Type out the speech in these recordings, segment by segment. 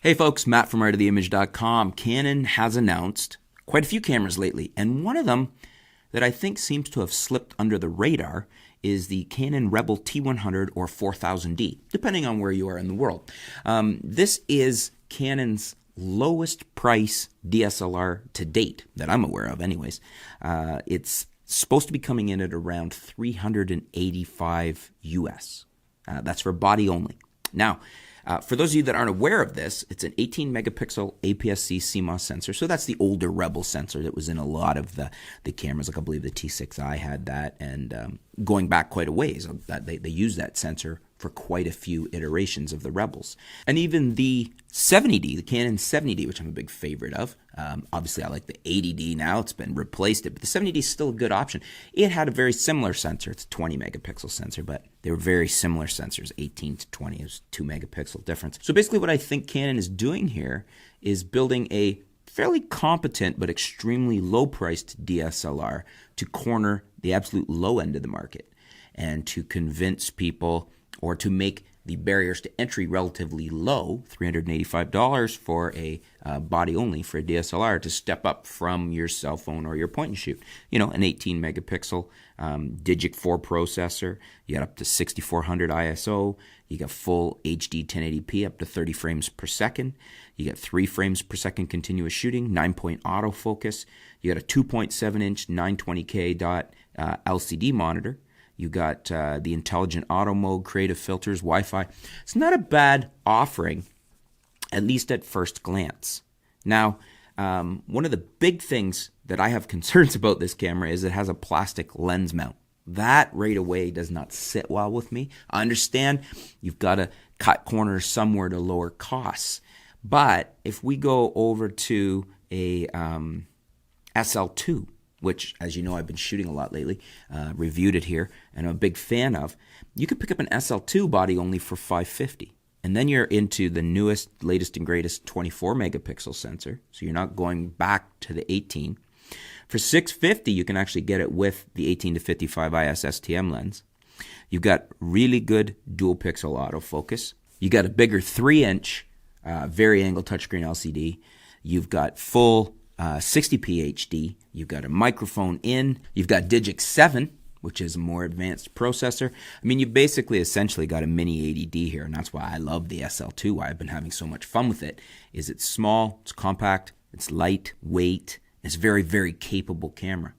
Hey folks, Matt from artoftheimage.com. Canon has announced quite a few cameras lately, and one of them that I think seems to have slipped under the radar is the Canon Rebel T100 or 4000D, depending on where you are in the world. This is Canon's lowest price DSLR to date, that I'm aware of anyways. It's supposed to be coming in at around $385 US. That's for body only. Now, for those of you that aren't aware of this, it's an 18 megapixel APS-C CMOS sensor. So that's the older Rebel sensor that was in a lot of the cameras. Like I believe the T6i had that, and going back quite a ways, they used that sensor for quite a few iterations of the Rebels. And even the 70D, the Canon 70D, which I'm a big favorite of. Obviously, I like the 80D now. It's been replaced, but the 70D is still a good option. It had a very similar sensor. It's a 20 megapixel sensor, but they were very similar sensors, 18 to 20. It was 2 megapixel difference. So basically what I think Canon is doing here is building a fairly competent but extremely low-priced DSLR to corner the absolute low end of the market and to convince people, or to make the barriers to entry relatively low, $385 for a body only for a DSLR, to step up from your cell phone or your point and shoot. You know, an 18 megapixel Digic 4 processor, you got up to 6400 ISO, you got full HD 1080p up to 30 frames per second, you got 3 frames per second continuous shooting, 9-point autofocus, you got a 2.7 inch 920K dot LCD monitor. You got the intelligent auto mode, creative filters, Wi-Fi. It's not a bad offering, at least at first glance. Now, one of the big things that I have concerns about this camera is it has a plastic lens mount. That right away does not sit well with me. I understand you've got to cut corners somewhere to lower costs. But if we go over to a SL2, which, as you know, I've been shooting a lot lately, reviewed it here, and I'm a big fan of, you could pick up an SL2 body only for $550. And then you're into the newest, latest, and greatest 24 megapixel sensor, so you're not going back to the 18. For $650, you can actually get it with the 18 to 55 IS STM lens. You've got really good dual pixel autofocus. You got a bigger 3-inch vari-angle touchscreen LCD. You've got full 60p HD, you've got a microphone in, you've got Digic 7, which is a more advanced processor. I mean, you basically essentially got a mini 80D here, and that's why I love the SL2, why I've been having so much fun with it, is it's small, it's compact, it's lightweight, it's a very, very capable camera.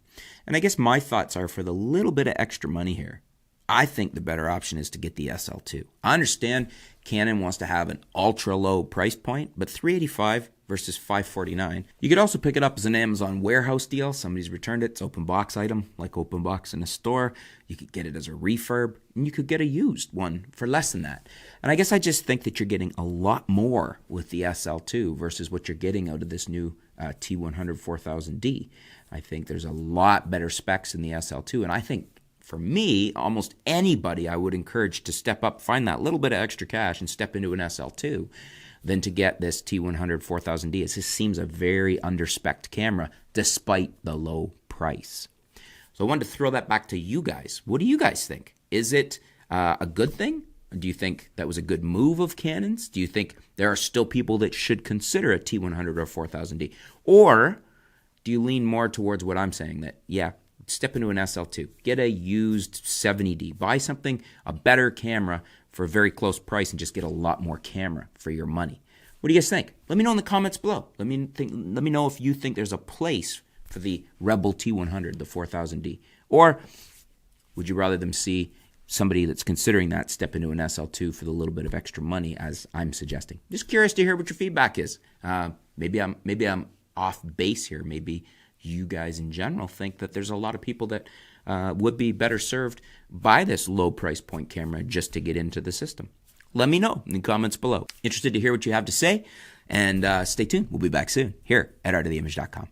And I guess my thoughts are, for the little bit of extra money here, I think the better option is to get the SL2. I understand Canon wants to have an ultra low price point, but $385 versus $549. You could also pick it up as an Amazon warehouse deal. Somebody's returned it. It's open box item, like open box in a store. You could get it as a refurb, and you could get a used one for less than that. And I guess I just think that you're getting a lot more with the SL2 versus what you're getting out of this new T100 4000D. I think there's a lot better specs in the SL2, and I think, for me, almost anybody I would encourage to step up, find that little bit of extra cash and step into an SL2 than to get this T100 4000D. It just seems a very under-spec'd camera despite the low price. So I wanted to throw that back to you guys. What do you guys think? Is it a good thing? Do you think that was a good move of Canon's? Do you think there are still people that should consider a T100 or 4000D? Or do you lean more towards what I'm saying, that, yeah, step into an SL2, get a used 70D, buy something, a better camera for a very close price, and just get a lot more camera for your money? What do you guys think? Let me know in the comments below. Let me know if you think there's a place for the Rebel T100, the 4000D. Or would you rather them see somebody that's considering that step into an SL2 for the little bit of extra money, as I'm suggesting? Just curious to hear what your feedback is. Maybe I'm off base here. Maybe you guys in general think that there's a lot of people that would be better served by this low price point camera just to get into the system. Let me know in the comments below. Interested to hear what you have to say, and stay tuned. We'll be back soon here at artoftheimage.com.